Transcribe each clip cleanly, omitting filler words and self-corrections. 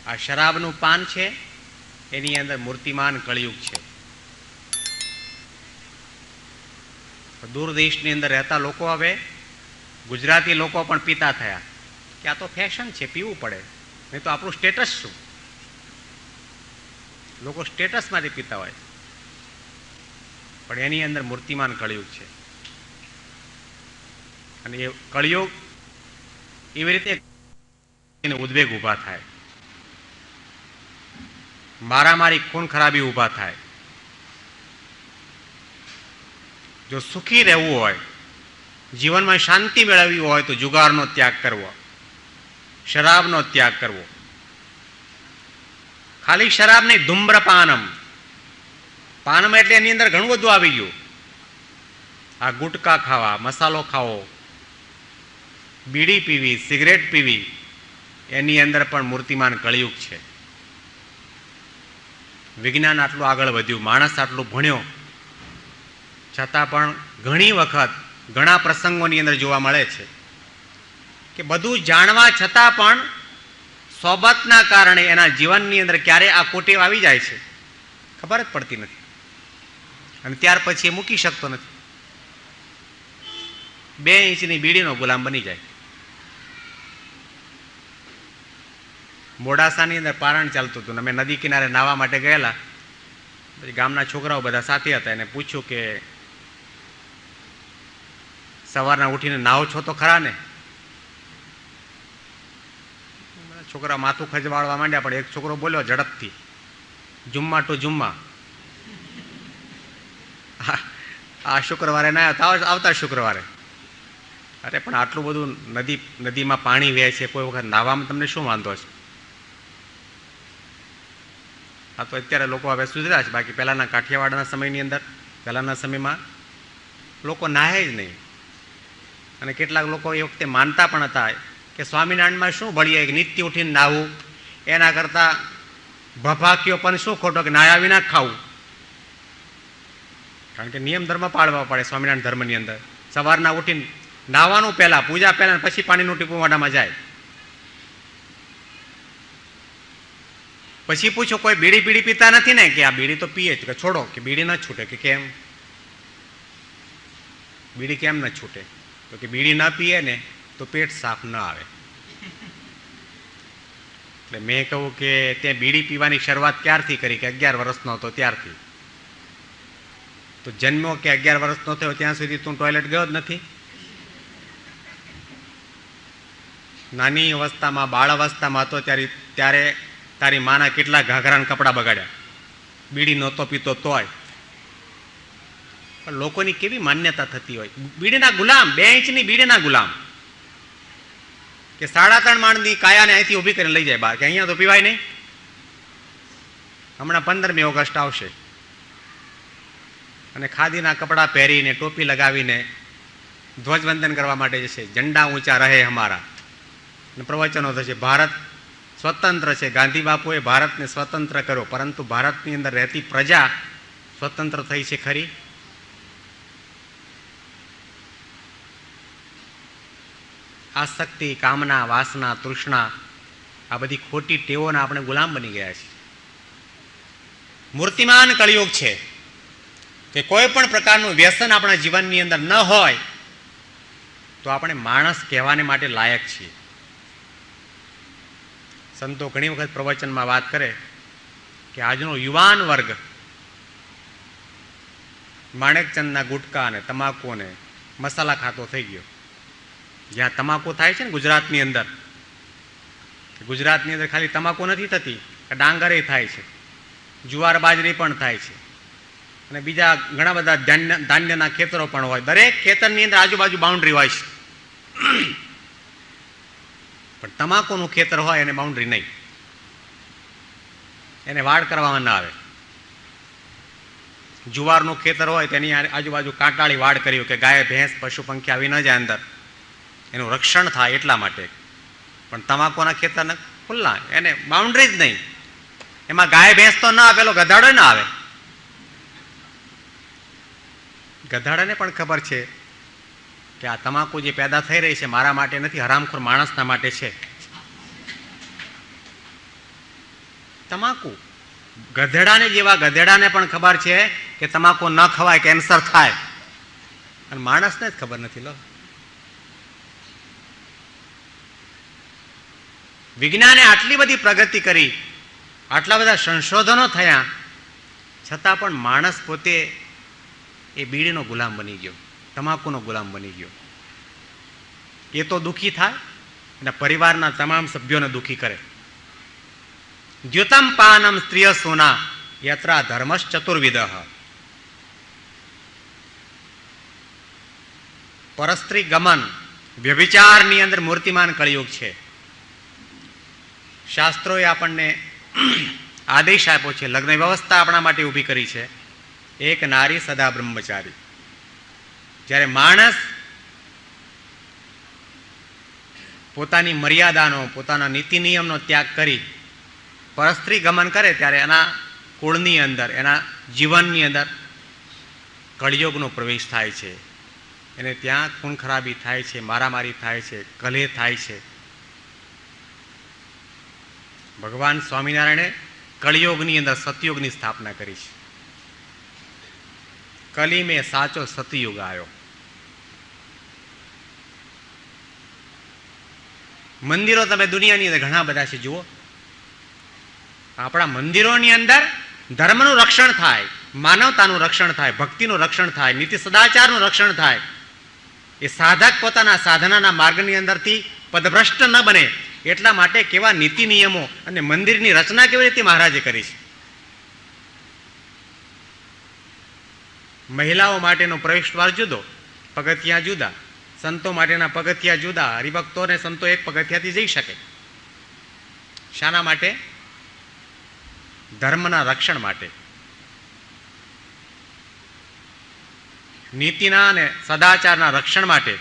આ શરાબનું પાન છે એની અંદર મૂર્તિમાન કળિયુગ છે. દૂર દેશની અંદર રહેતા લોકો હવે ગુજરાતી લોકો પણ પીતા થયા કે આ તો ફેશન છે, પીવું પડે, નહીં તો આપણું સ્ટેટસ શું. લોકો સ્ટેટસમાંથી પીતા હોય, પણ એની અંદર મૂર્તિમાન કળિયુગ છે. અને એ કળિયુગ એવી રીતે એને ઉદ્વેગ ઊભા થાય, મારામારી ખૂન ખરાબી ઊભા થાય. જો સુખી રહેવું હોય, જીવનમાં શાંતિ મેળવવી હોય તો જુગારનો ત્યાગ કરવો, શરાબનો ત્યાગ કરવો. ખાલી શરાબ નહીં, ધૂમ્રપાનમ. પાનમ એટલે એની અંદર ઘણું બધું આવી ગયું. આ ગુટકા ખાવા, મસાલો ખાવો, બીડી પીવી, સિગરેટ પીવી, એની અંદર પણ મૂર્તિમાન કળિયુગ છે. વિજ્ઞાન આટલું આગળ વધ્યું, માણસ આટલું ભણ્યો, છતાં પણ ઘણી વખત ઘણા પ્રસંગોની અંદર જોવા મળે છે કે બધું જાણવા છતાં પણ સોબતના કારણે એના જીવનની અંદર ક્યારે આ કુટેવ આવી જાય છે ખબર જ પડતી નથી, અને ત્યાર પછી એ મૂકી શકતો નથી. 2 ઇંચની બીડીનો ગુલામ બની જાય. મોડાસાની અંદર પારણ ચાલતું હતું, અમે નદી કિનારે નાહવા માટે ગયેલા. પછી ગામના છોકરાઓ બધા સાથે હતા, એને પૂછ્યું કે સવારના ઉઠીને નાહો છો તો ખરા ને? છોકરા માથું ખજવાળવા માંડ્યા, પણ એક છોકરો બોલ્યો ઝડપથી, જુમ્મા ટુ જુમ્મા. આ શુક્રવારે ના આવતા શુક્રવારે. અરે પણ આટલું બધું નદીમાં પાણી વહે છે, કોઈ વખત નાહવામાં તમને શું વાંધો છે? આ તો અત્યારે લોકો હવે સુધર્યા છે, બાકી પહેલાના કાઠિયાવાડના સમયની અંદર, પહેલાના સમયમાં લોકો નાહે જ નહીં. અને કેટલાક લોકો એ વખતે માનતા પણ હતા કે સ્વામિનારાયણમાં શું ભળીએ, નિત્ય ઉઠીને નાહવું, એના કરતાં ભભાક્યો પણ શું ખોટો કે નાહ્યા વિના ખાવું. કારણ કે નિયમ ધર્મ પાળવા પડે સ્વામિનારાયણ ધર્મની અંદર. સવારના ઉઠીને નાહવાનું પહેલાં, પૂજા પહેલાં, પછી પાણીનું ટીપું મોઢામાં જાય. પછી પૂછો કોઈ બીડી પીતા નથી ને? કે આ બીડી તો પીએ છે. કે છોડો, કે બીડી ન છૂટે. કે કેમ? બીડી કેમ ન છૂટે? તો કે બીડી ન પીએ ને તો પેટ સાફ ન આવે. એટલે મેં કહું કે ત્યાં બીડી પીવાની શરૂઆત ક્યારથી કરી? કે 11 વર્ષનો હતો ત્યારથી. તો જન્મ્યો કે 11 વર્ષનો થયો ત્યાં સુધી તું ટોયલેટ ગયો જ નથી? નાની અવસ્થામાં, બાળ અવસ્થામાં હતો ત્યારે તારી માના કેટલા ઘાઘરાના કપડાં બગાડ્યા, બીડી નહોતો પીતો તોય. પણ લોકોની કેવી માન્યતા થતી હોય, બીડીના ગુલામ, 2 ઇંચની બીડીના ગુલામ. કે 3.5 માળની કાયાને અહીંથી ઊભી કરીને લઈ જાય બહાર, કે અહીંયા તો પીવાય નહીં. હમણાં 15મી ઓગસ્ટ આવશે અને ખાદીના કપડાં પહેરીને, ટોપી લગાવીને ધ્વજવંદન કરવા માટે જશે. ઝંડા ઊંચા રહે હમારા, અને પ્રવચનો થશે. ભારત સ્વતંત્ર છે, ગાંધી બાપુએ ભારતને સ્વતંત્ર કર્યો, પરંતુ ભારતની અંદર રહેતી પ્રજા સ્વતંત્ર થઈ છે ખરી? આસક્તિ, કામના, વાસના, તૃષ્ણા, આ બધી ખોટી ટેવોના આપણે ગુલામ બની ગયા છીએ. મૂર્તિમાન કળિયુગ છે કે કોઈ પણ પ્રકારનું વ્યસન આપણા જીવનની અંદર ન હોય તો આપણે માણસ કહેવાને માટે લાયક છીએ. સંતો ઘણી વખત પ્રવચનમાં વાત કરે કે આજનો યુવાન વર્ગ માણેકચંદના ગુટકા અને તમાકુ અને મસાલા ખાતો થઈ ગયો. જ્યાં તમાકુ થાય છે ને ગુજરાતની અંદર ખાલી તમાકુ નથી થતી, ડાંગરે થાય છે, જુવાર બાજરી પણ થાય છે, અને બીજા ઘણા બધા ધાન્યના ખેતરો પણ હોય. દરેક ખેતરની અંદર આજુબાજુ બાઉન્ડ્રી હોય છે, પણ તમાકુનું ખેતર હોય એને બાઉન્ડ્રી નહીં, એને વાડ કરવામાં ના આવે. જુવારનું ખેતર હોય તેની આજુબાજુ કાંટાળી વાડ કર્યું કે ગાય, ભેંસ, પશુ પંખી આવી ન જાય અંદર, એનું રક્ષણ થાય એટલા માટે. પણ તમાકુના ખેતરને ખુલ્લા, એને બાઉન્ડ્રી જ નહીં. એમાં ગાય ભેંસ તો ના આવે, પેલો ગધાડો ના આવે. ગધાડાને પણ ખબર છે કે આ તમાકુ જે પેદા થઈ રહી છે મારા માટે નથી, હરામખોર માણસના માટે છે. તમાકુ. ગધેડાને જેવા ગધેડાને પણ ખબર છે કે તમાકુ ન ખવાય, કેન્સર થાય, અને માણસને જ ખબર નથી. લો, વિજ્ઞાને આટલી બધી પ્રગતિ કરી, આટલા બધા સંશોધનો થયા, છતાં પણ માણસ પોતે એ બીડીનો ગુલામ બની ગયો, તમાકુનો ગુલામ બની ગયો. એ તો દુઃખી થાય અને પરિવારના તમામ સભ્યોને દુઃખી કરે. દ્યુતમ પાનમ સ્ત્રીય સોના યત્રા ધર્મશ ચતુર્વિધ. પરસ્ત્રી ગમન, વ્યભિચારની અંદર મૂર્તિમાન કળિયુગ છે. શાસ્ત્રોએ આપણને આદેશ આપ્યો છે, લગ્ન વ્યવસ્થા આપણા માટે ઊભી કરી છે, એક નારી સદા બ્રહ્મચારી. જ્યારે માણસ પોતાની મર્યાદાનો, પોતાના નીતિ નિયમનો ત્યાગ કરી પરસ્ત્રી ગમન કરે, ત્યારે એના કુળની અંદર, એના જીવનની અંદર કળિયુગનો પ્રવેશ થાય છે. એને ત્યાં ખૂન ખરાબી થાય છે, મારામારી થાય છે, કલહ થાય છે. ભગવાન સ્વામિનારાયણે કળિયુગની અંદર સતયુગની સ્થાપના કરી છે. કલી મેં સાચો સતયુગ આવ્યો. મંદિરો તમે દુનિયાની અંદર ઘણા બધા છે, જુઓ. આપણા મંદિરોની અંદર ધર્મનું રક્ષણ થાય, માનવતાનું રક્ષણ થાય, ભક્તિનું રક્ષણ થાય, નીતિ સદાચારનું રક્ષણ થાય. એ સાધક પોતાના સાધનાના માર્ગની અંદરથી પદભ્રષ્ટ ન બને એટલા માટે કેવા નીતિ નિયમો અને મંદિરની રચના કેવી રીતે મહારાજે કરી છે. મહિલાઓ માટેનો પ્રવેશદ્વાર જુદો, પગથિયા જુદા, સંતો માટેના પગથિયા જુદા. હરિભક્તો અને સંતો એક પગથિયાથી જઈ શકે. શાના માટે? ધર્મના રક્ષણ માટે, નીતિના અને સદાચારના રક્ષણ માટે.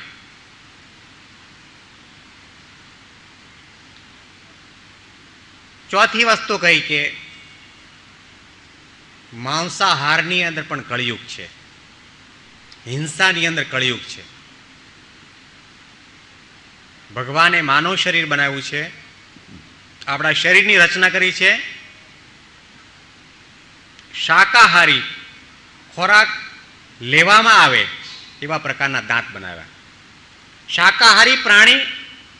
ચોથી વસ્તુ કહી કે માંસાહારની અંદર પણ કળિયુગ છે, હિંસાની અંદર કળિયુગ છે. ભગવાને માનવ શરીર બનાવ્યું છે, આપણા શરીરની રચના કરી છે. શાકાહારી ખોરાક લેવામાં આવે એવા પ્રકારના દાંત બનાવ્યા. શાકાહારી પ્રાણી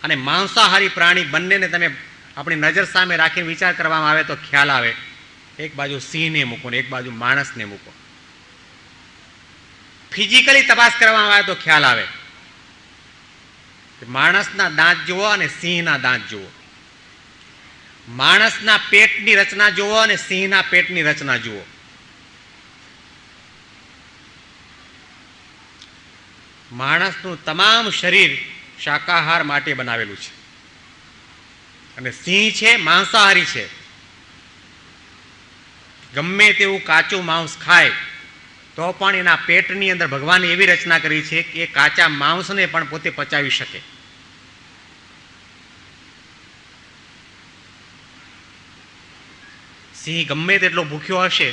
અને માંસાહારી પ્રાણી બંનેને તમે આપણી નજર સામે રાખીને વિચાર કરવામાં આવે તો ખ્યાલ આવે. એક બાજુ સિંહને મૂકો ને એક બાજુ માણસને મૂકો. ફિઝિકલી તપાસ કરવામાં આવે તો ખ્યાલ આવે. માણસના દાંત જુઓ અને સિંહના દાંત જુઓ. માણસના પેટની રચના જુઓ અને સિંહના પેટની રચના જુઓ. માણસનું તમામ શરીર શાકાહાર માટે બનાવેલું છે અને સિંહ છે માંસાહારી છે. ગમે તેવું કાચું માંસ ખાય તો પણ એના પેટની અંદર ભગવાને એવી રચના કરી છે કે એ કાચા માંસને પણ પોતે પચાવી શકે. સિંહ ગમે તેટલો ભૂખ્યો હશે,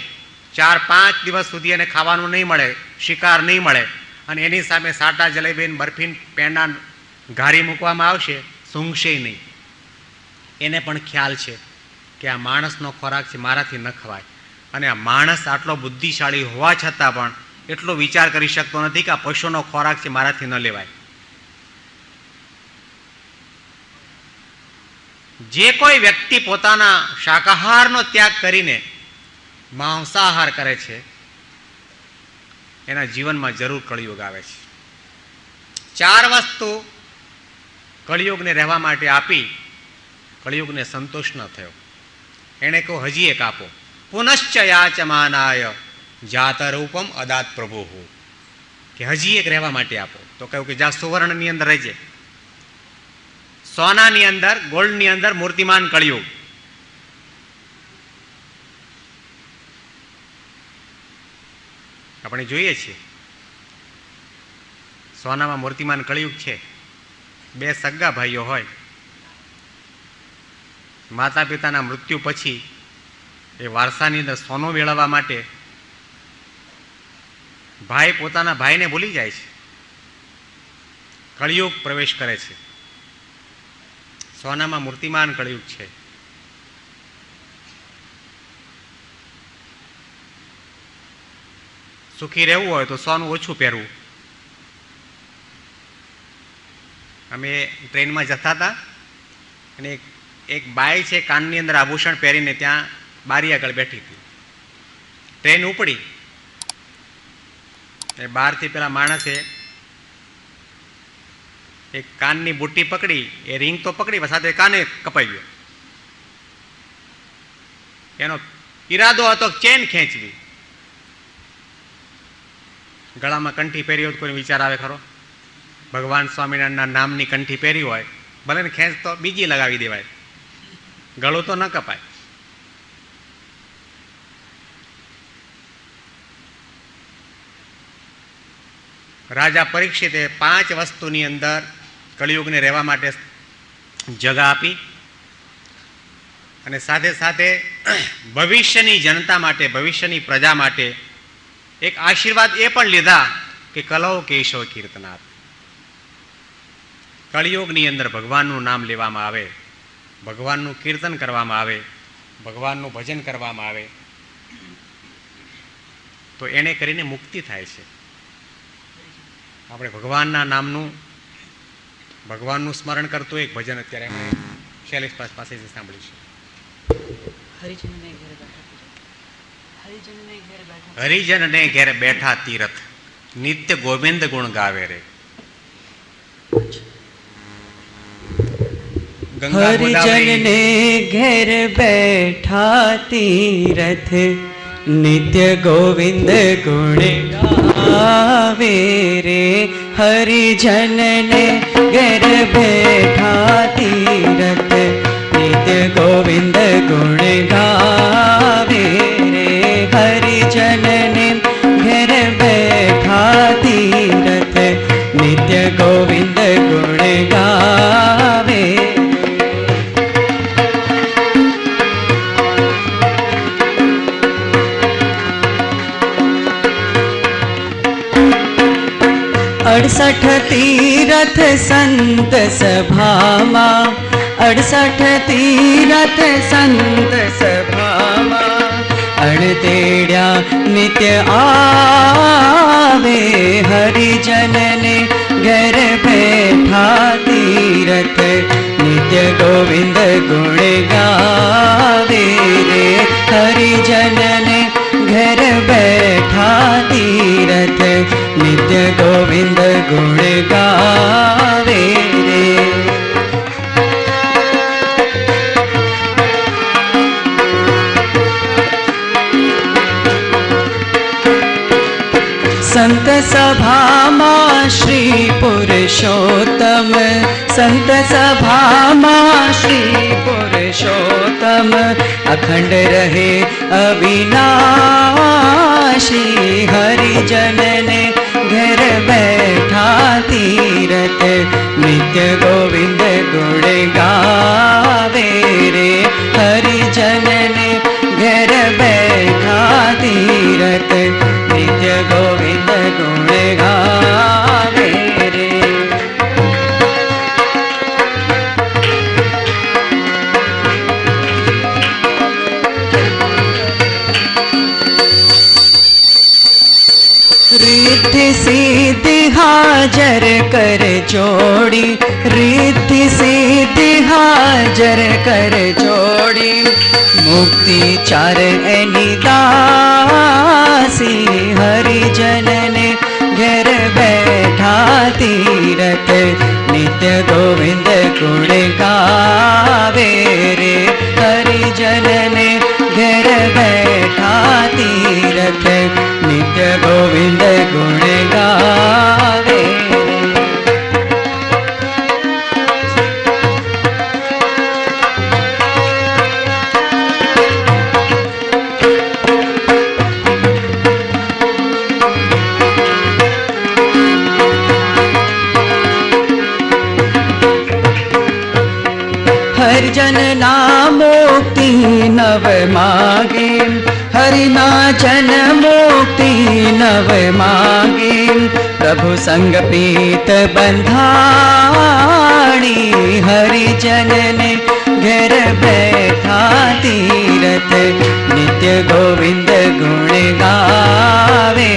4-5 દિવસ સુધી એને ખાવાનું નહીં મળે, શિકાર નહીં મળે, અને એની સામે સાટા જલેબી, બરફીન, પેંડા, ઘારી મૂકવામાં આવશે, સૂંઘશે નહીં. એને પણ ખ્યાલ છે કે આ માણસનો ખોરાક છે, મારાથી ન ખવાય. અને આ માણસ આટલો બુદ્ધિશાળી હોવા છતાં પણ એટલો વિચાર કરી શકતો નથી કે આ પશુનો ખોરાક છે, મારાથી ન લેવાય. જે કોઈ વ્યક્તિ પોતાના શાકાહારનો ત્યાગ કરીને માંસાહાર કરે છે એના જીવનમાં જરૂર કળિયુગ આવે છે. 4 વસ્તુ કળિયુગને રહેવા માટે આપી, કળિયુગને સંતોષ ન થયો. એણે કહ્યું હજી એક આપો. પુનશ્ચ યાચમાનાય જાતરૂપમ અદાત પ્રભુ, કે હજી એક રહેવા માટે આપો. તો કહ્યું કે જા સુવર્ણની અંદર રહેજે, સોનાની અંદર, ગોલ્ડની અંદર મૂર્તિમાન કળિયુગ. આપણે જોઈએ છીએ સોનામાં મૂર્તિમાન કળિયુગ છે. 2 સગા ભાઈઓ હોય, માતા પિતાના મૃત્યુ પછી એ વારસાની અંદર સોનું મેળવવા માટે ભાઈ પોતાના ભાઈને ભૂલી જાય છે, કળિયુગ પ્રવેશ કરે છે. સોનામાં મૂર્તિમાન કળિયુગ છે. સુખી રહેવું હોય તો સોનું ઓછું પહેરવું. અમે ટ્રેનમાં જતા હતા અને એક બાઈ છે કાનની અંદર આભૂષણ પહેરીને ત્યાં બારી આગળ બેઠી હતી. ટ્રેન ઉપડી, બહારથી પેલા માણસે એક કાનની બુટ્ટી પકડી, એ રિંગ તો પકડી સાથે કાને કપાઈ ગયો. એનો ઈરાદો હતો ચેન ખેંચવી. ગળામાં કંઠી પહેરી હોય તો કોઈ વિચાર આવે ખરો? ભગવાન સ્વામિનારાયણના નામની કંઠી પહેરી હોય, ભલે ને ખેંચ તો બીજી લગાવી દેવાય, ગળું તો ન કપાય. રાજા પરીક્ષિતે 5 વસ્તુની અંદર કળિયુગને રહેવા માટે જગા આપી અને સાથે સાથે ભવિષ્યની જનતા માટે, ભવિષ્યની પ્રજા માટે એક આશીર્વાદ એ પણ લીધા કે કલૌ કેશવ કીર્તનાથ. કળિયુગની અંદર ભગવાનનું નામ લેવામાં આવે, ભગવાનનું કીર્તન કરવામાં આવે, ભગવાનનું ભજન કરવામાં આવે તો એને કરીને મુક્તિ થાય છે. આપણે ભગવાનના નામનું, ભગવાનનું સ્મરણ કરતું એક ભજન અત્યારે અમે શૈલેષ પાસેથી સાંભળ્યું છે. હરિજનને ઘેર બેઠા તીરથ, નિત્ય ગોવિંદ ગુણ ગાવે રે. હરિજનને ઘેર બેઠા તીરથ, નિત્ય ગોવિંદ ગુણ ગાવે રે. હરિજનને ઘેર બેઠા તીરથ, નિત્ય ગોવિંદ ગુણ ગાવે રે. હરિજનને ઘેર બેઠા તીરથ, નિત્ય ગોવિંદ ગુણ ગાવે. अड़सठ तीरथ संत सभामा, 68 तीरथ संत सभामा, अणतेड्या नित्य आवे. हरिजनने घर बैठा तीरथ, नित्य गोविंद गुण गावे रे. हरिजनने घर बैठा तीरथ, नित्य गोविंद गुण गावे रे. संत सभाમાં શ્રી પુરુષોત્તમ, સંત સભામાં શ્રી પુરુષોત્તમ, અખંડ રહે અવિનાશી. હરિજનને ઘર બેઠા તીરથ, નિત્ય ગોવિંદ ગુણ ગાવે રે. હરિજનને ઘર બેઠા તીરથ, નિત્ય ગોવિંદ ગુણ ગાવે રે. रिद्धि सिद्धि हाजर कर जोड़ी, रिद्धि सिद्धि हाजर कर जोड़ी, मुक्ति चार एनी दासी. हरिजनने घर बैठा तीरथ, नित्य गोविंद गुण गावे रे. हरिजनने घर बैठा तीरथ, नित्य गोविंद गुण गावे. हरिजन नाम मुक्ति नव मागे, हरिना जन मुक्ति नव मागे. प्रभु संग प्रीत बंधाणी, हरिजनने घर बैठा तीरथ, नित्य गोविंद गुण गावे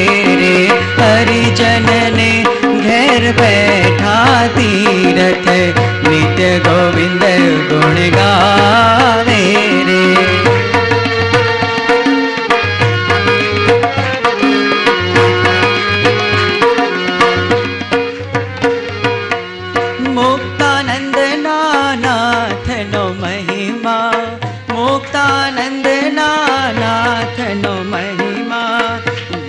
मुक्तानंद नाथ नो महिमा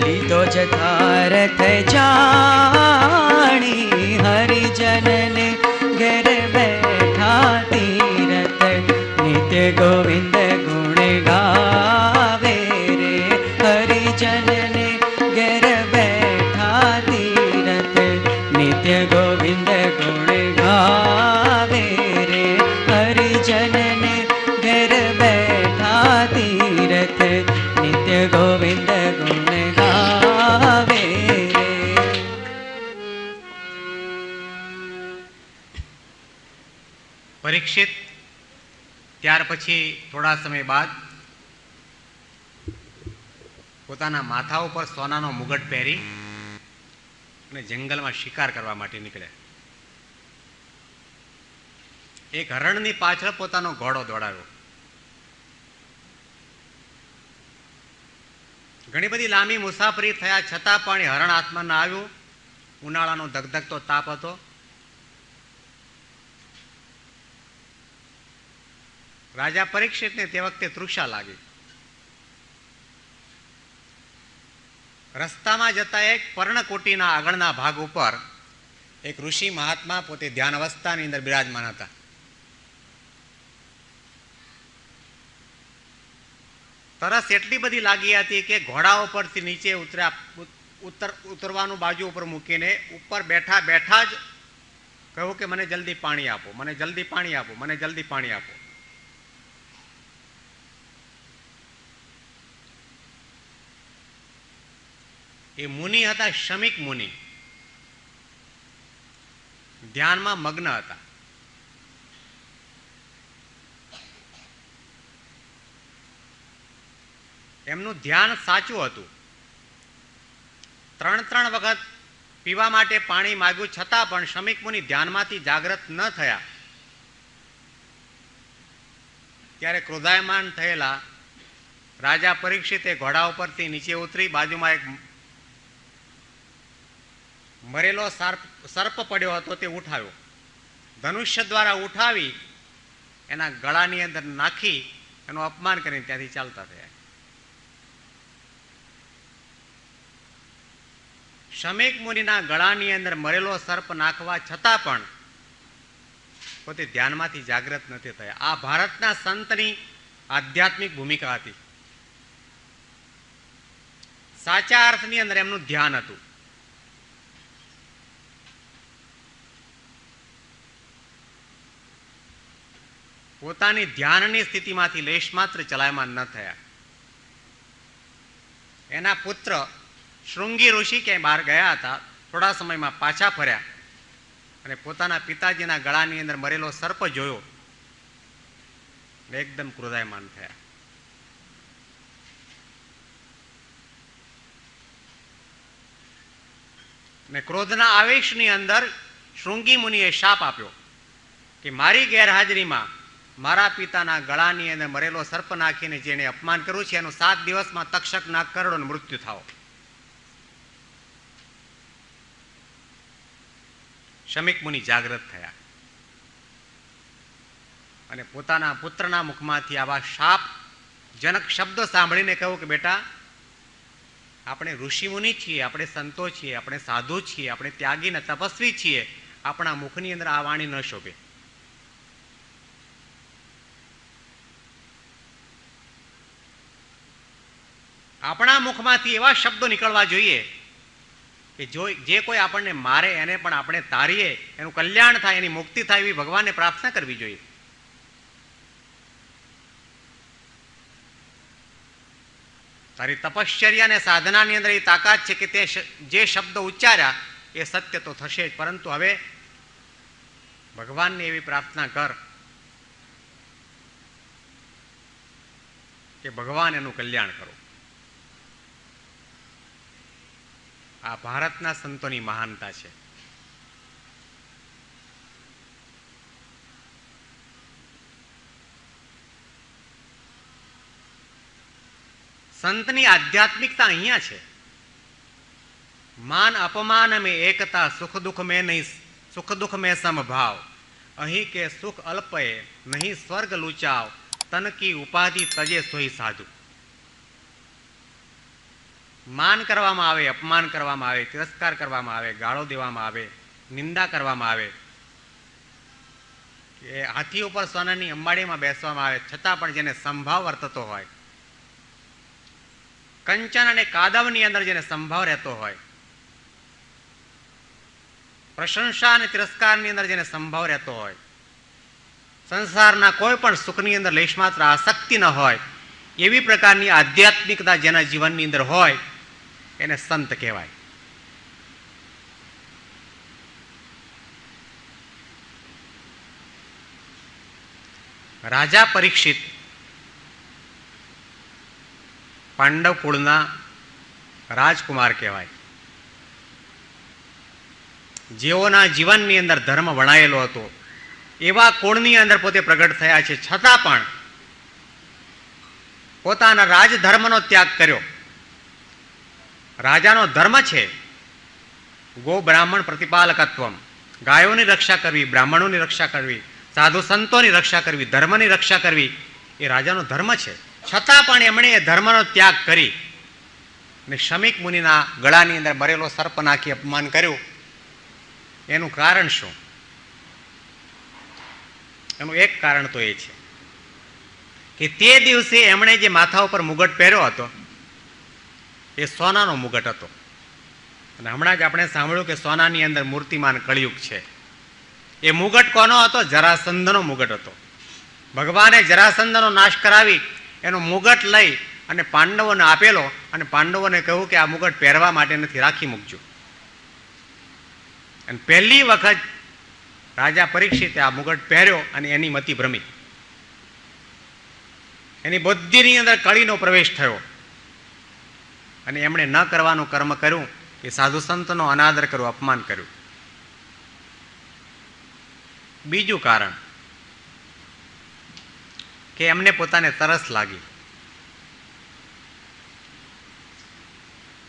लीधो जथारथ जाणी हरिजन ने घर बैठा तीरथ नित्य गोविंद गुण गावे रे हरिजन ने घर बैठा तीरथ नित्य गोविंद गुण गावे रे हरिजन ने घर बैठा तीरथ नित्य गोविंद गुण गावे रे। પરીક્ષિત ત્યાર પછી થોડા સમય બાદ પોતાના માથા ઉપર સોનાનો મુગટ પહેરી અને જંગલમાં શિકાર કરવા માટે નીકળ્યા. એક હરણની પાછળ પોતાનો ઘોડો દોડાવ્યો. ઘણી બધી લાંબી મુસાફરી થયા છતાં પણ એ હરણ હાથમાં ન આવ્યું. ઉનાળાનો ધગધગતો તાપ હતો. રાજા પરીક્ષિતને તે વખતે તૃષા લાગી. રસ્તામાં જતા એક પર્ણકોટીના આગળના ભાગ ઉપર એક ઋષિ મહાત્મા પોતે ધ્યાન અવસ્થાની અંદર બિરાજમાન હતા. તરસ એટલી બધી લાગી હતી કે ઘોડા ઉપરથી નીચે ઉતરવાનું બાજુ ઉપર મૂકીને ઉપર બેઠા બેઠા જ કહ્યું કે મને જલ્દી પાણી આપો, મને જલ્દી પાણી આપો, મને જલ્દી પાણી આપો. એ મુનિ હતા શમિક મુનિ, ધ્યાનમાં મગ્ન હતા. એમનું ધ્યાન સાચું હતું. 3 વખત પીવા માટે પાણી માંગ્યું છતાં પણ શમિક મુનિ ધ્યાનમાંથી જાગૃત ન થયા. ત્યારે ક્રોધાયમાન થયેલા રાજા પરીક્ષિતે ઘોડા ઉપરથી નીચે ઉતરી બાજુમાં એક મરેલો સર્પ પડ્યો હતો તે ઉઠાવ્યો. ધનુષ્ય દ્વારા ઉઠાવી એના ગળાની અંદર નાખી એનું અપમાન કરીને ત્યાંથી ચાલતા થયા. શમિક મુનિના ગળાની અંદર મરેલો સર્પ નાખવા છતાં પણ પોતે ધ્યાનમાંથી જાગૃત નથી થયા. આ ભારતના સંતની આધ્યાત્મિક ભૂમિકા હતી. સાચા અર્થની અંદર એમનું ધ્યાન હતું. પોતાની ધ્યાનની સ્થિતિમાંથી લેશ માત્ર ચલાયમાન ન થયા. એના પુત્ર શૃંગી ઋષિ ક્યાંય બહાર ગયા હતા. થોડા સમયમાં પાછા ફર્યા અને પોતાના પિતાજીના ગળાની અંદર મરેલો સર્પ જોયો. એકદમ ક્રોધાયમાન થયા. ને ક્રોધના આવેશની અંદર શૃંગી મુનિએ શાપ આપ્યો કે મારી ગેરહાજરીમાં મારા પિતાના ગળાની અંદર મરેલો સર્પ નાખીને જેને અપમાન કર્યું છે એનું 7 દિવસમાં તક્ષક નાગ કરોડનું મૃત્યુ થાવ. શમિક મુનિ જાગૃત થયા અને પોતાના પુત્રના મુખમાંથી આવા શાપ જનક શબ્દો સાંભળીને કહ્યું કે બેટા, આપણે ઋષિમુનિ છીએ, આપણે સંતો છીએ, આપણે સાધુ છીએ, આપણે ત્યાગી ને તપસ્વી છીએ. આપણા મુખની અંદર આ વાણી ન શોભે. આપણા મુખમાંથી એવા શબ્દો નીકળવા જોઈએ કે જે કોઈ આપણને મારે એને પણ આપણે તારીએ, એનું કલ્યાણ થાય, એની મુક્તિ થાય એવી ભગવાનને પ્રાર્થના કરવી જોઈએ. તારી તપશ્ચર્યા અને સાધનાની અંદર એ તાકાત છે કે તે જે શબ્દો ઉચ્ચાર્યા એ સત્ય તો થશે જ, પરંતુ હવે ભગવાનને એવી પ્રાર્થના કર કે ભગવાન એનું કલ્યાણ કરો. આ ભારતના સંતોની મહાનતા છે. સંતની આધ્યાત્મિકતા અહીંયા છે. માન અપમાન મેં એકતા, સુખ દુઃખ મેં નહીં, સુખ દુઃખ મેં સમભાવ. અહીં કે સુખ અલ્પએ નહીં સ્વર્ગ લૂચાવ, તન કી ઉપાધિ તજે સોઈ સાધુ. માન કરવામાં આવે, અપમાન કરવામાં આવે, તિરસ્કાર કરવામાં આવે, ગાળો દેવામાં આવે, નિંદા કરવામાં આવે, કે હાથી ઉપર સોનાની અંબાડીમાં બેસવામાં આવે, છતાં પણ જેને સંભાવ વર્તતો હોય, કંચન અને કાદવની અંદર જેને સંભાવ રહેતો હોય, પ્રશંસા અને તિરસ્કારની અંદર જેને સંભાવ રહેતો હોય, સંસારના કોઈ પણ સુખની અંદર લેશમાત્ર આસક્તિ ન હોય, એવી પ્રકારની આધ્યાત્મિકતા જેના જીવનની અંદર હોય એને સંત કહેવાય. રાજા પરીક્ષિત પાંડવ કુળના રાજકુમાર કહેવાય. જેઓના જીવનની અંદર ધર્મ વણાયેલો હતો એવા કુળની અંદર પોતે પ્રગટ થયા છે, છતાં પણ પોતાના રાજધર્મનો ત્યાગ કર્યો. રાજાનો ધર્મ છે ગો બ્રાહ્મણ પ્રતિપાલકત્વમ, ગાયોની રક્ષા કરવી, બ્રાહ્મણોની રક્ષા કરવી, સાધુ સંતોની રક્ષા કરવી, ધર્મની રક્ષા કરવી, એ રાજાનો ધર્મ છે. છતાં પણ એમણે એ ધર્મનો ત્યાગ કરી અને શમીક મુનિના ગળાની અંદર મરેલો સર્પ નાખી અપમાન કર્યું. એનું કારણ શું? એનું એક કારણ તો એ છે કે તે દિવસે એમણે જે માથા ઉપર મુગટ પહેર્યો હતો એ સોનાનો મુગટ હતો. અને હમણાં જ આપણે સાંભળ્યું કે સોનાની અંદર મૂર્તિમાન કળિયુગ છે. એ મુગટ કોનો હતો? જરાસંધનો મુગટ હતો. ભગવાને જરાસંધનો નાશ કરાવી એનો મુગટ લઈ અને પાંડવોને આપેલો અને પાંડવોને કહ્યું કે આ મુગટ પહેરવા માટે નથી, રાખી મૂકજો. અને પહેલી વખત રાજા પરીક્ષિતે આ મુગટ પહેર્યો અને એની મતિ ભ્રમી, એની બુદ્ધિની અંદર કળીનો પ્રવેશ થયો અને એમણે ન કરવાનું કર્મ કર્યું કે સાધુ સંતનો અનાદર કર્યો, અપમાન કર્યું. બીજું કારણ કે એમને પોતાને તરસ લાગી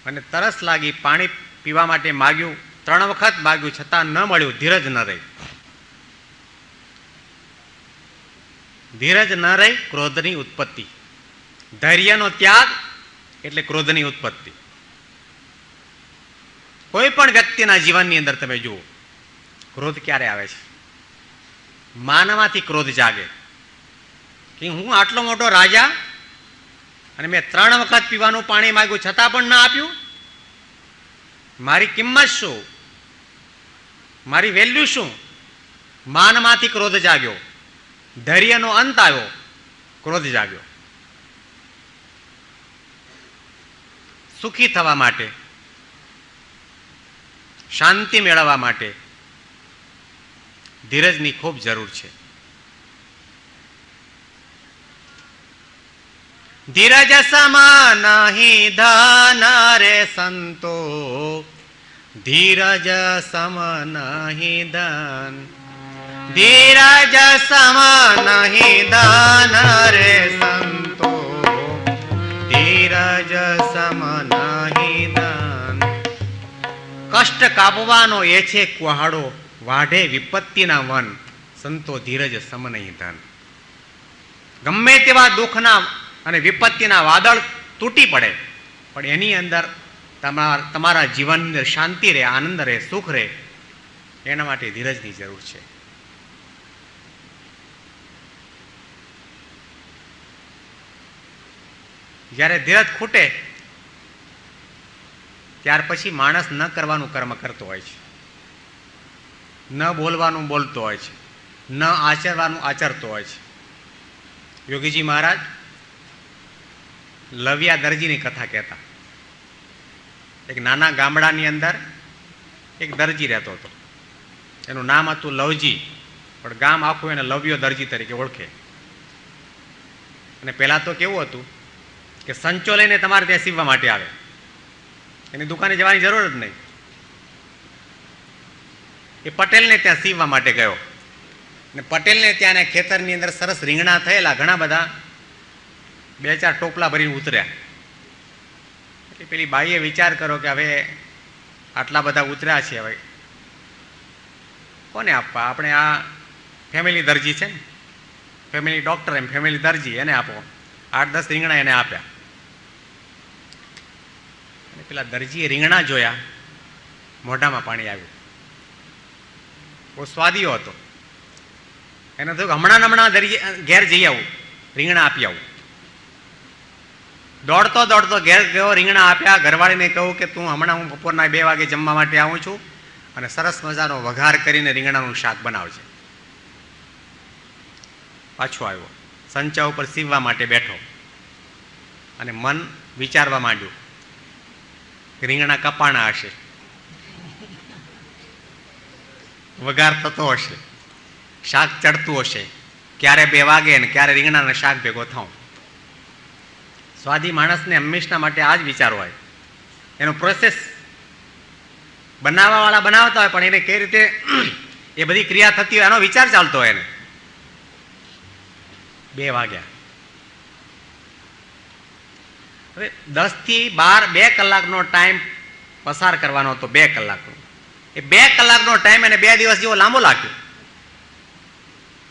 અને તરસ લાગી, પાણી પીવા માટે માગ્યું, 3 વખત માગ્યું, છતાં ન મળ્યું. ધીરજ ન રહી. ધીરજ ન રહી, ક્રોધની ઉત્પત્તિ. ધૈર્યનો ત્યાગ એટલે ક્રોધની ઉત્પત્તિ. કોઈ પણ વ્યક્તિના જીવનની અંદર તમે જુઓ, ક્રોધ ક્યારે આવે છે? માનવાથી ક્રોધ જાગે કે હું આટલો મોટો રાજા અને મેં 3 વખત પીવાનું પાણી માંગ્યું છતાં પણ ના આપ્યું, મારી કિંમત શું, મારી વેલ્યુ શું? માનમાંથી ક્રોધ જાગ્યો. ધૈર્યનો અંત આવ્યો, ક્રોધ જાગ્યો. સુખી થવા માટે, શાંતિ મેળવવા માટે ધીરજની ખૂબ જરૂર છે. ધીરજ સમાન નહીં ધન રે સંતો, ધીરજ સમ નહીં ધન, ધીરજ સમ નહીં ધન રે સંતો, ધીરજ સમ નહીં ધન. કષ્ટ કાપવાનો એ છે કુહાડો, વાઢે વિપત્તિના વન, સંતો ધીરજ સમ નહીં ધન. ગમે તેવા દુઃખના અને વિપત્તિના વાદળ તૂટી પડે પણ એની અંદર તમારા જીવનની અંદર શાંતિ રહે, આનંદ રહે, સુખ રહે, એના માટે ધીરજની જરૂર છે. જ્યારે ધીરજ ખૂટે ત્યાર પછી માણસ ન કરવાનું કર્મ કરતો હોય છે, ન બોલવાનું બોલતો હોય છે, ન આચરવાનું આચરતો હોય છે. યોગીજી મહારાજ લવિયા દરજીની કથા કહેતા. એક નાના ગામડાની અંદર એક દરજી રહેતો હતો. એનું નામ હતું લવજી, પણ ગામ આખું એને લવ્યો દરજી તરીકે ઓળખે. અને પહેલાં તો કેવું હતું કે સંચો લઈને તમારે ત્યાં સીવવા માટે આવે, એની દુકાને જવાની જરૂર જ નહીં. એ પટેલને ત્યાં સીવવા માટે ગયો ને પટેલને ત્યાં ખેતરની અંદર સરસ રીંગણા થયેલા ઘણા બધા 2-4 ટોપલા ભરીને ઉતર્યા. એટલે પેલી બાઈએ વિચાર કરો કે હવે આટલા બધા ઉતર્યા છે, હવે કોને આપવા? આપણે આ ફેમિલી દરજી છે ને, ફેમિલી ડૉક્ટર એમ ફેમિલી દરજી, એને આપો. 8-10 રીંગણા એને આપ્યા. અને પેલા દરજીએ રીંગણા જોયા, મોઢામાં પાણી આવ્યું. બહુ સ્વાદીયો હતો. એને થયું કે હમણાં દરજી ઘેર જઈ આવું, રીંગણા આપી આવું. દોડતો દોડતો ઘેર ગયો, રીંગણા આપ્યા. ઘરવાળીને કહું કે તું હમણાં હું બપોરના 2 વાગે જમવા માટે આવું છું અને સરસ મજાનો વઘાર કરીને રીંગણાનું શાક બનાવજે. પાછો આવ્યો, સંચા ઉપર સીવવા માટે બેઠો અને મન વિચારવા માંડ્યું કે રીંગણા કપાણા હશે, વઘાર થતો હશે, શાક ચડતું હશે, ક્યારે 2 વાગે ને ક્યારે રીંગણાના શાક ભેગો થાઉં. સ્વાદી માણસને હંમેશા માટે આ જ વિચાર હોય. એનો પ્રોસેસ બનાવવાવાળા બનાવતા હોય, પણ એને કઈ રીતે એ બધી ક્રિયા થતી હોય એનો વિચાર ચાલતો હોય. એને 2 વાગ્યા. હવે 10 થી 12 2 કલાકનો ટાઈમ પસાર કરવાનો હતો. 2 કલાકનો. એ 2 કલાકનો ટાઈમ એને 2 દિવસ જેવો લાંબો લાગ્યો.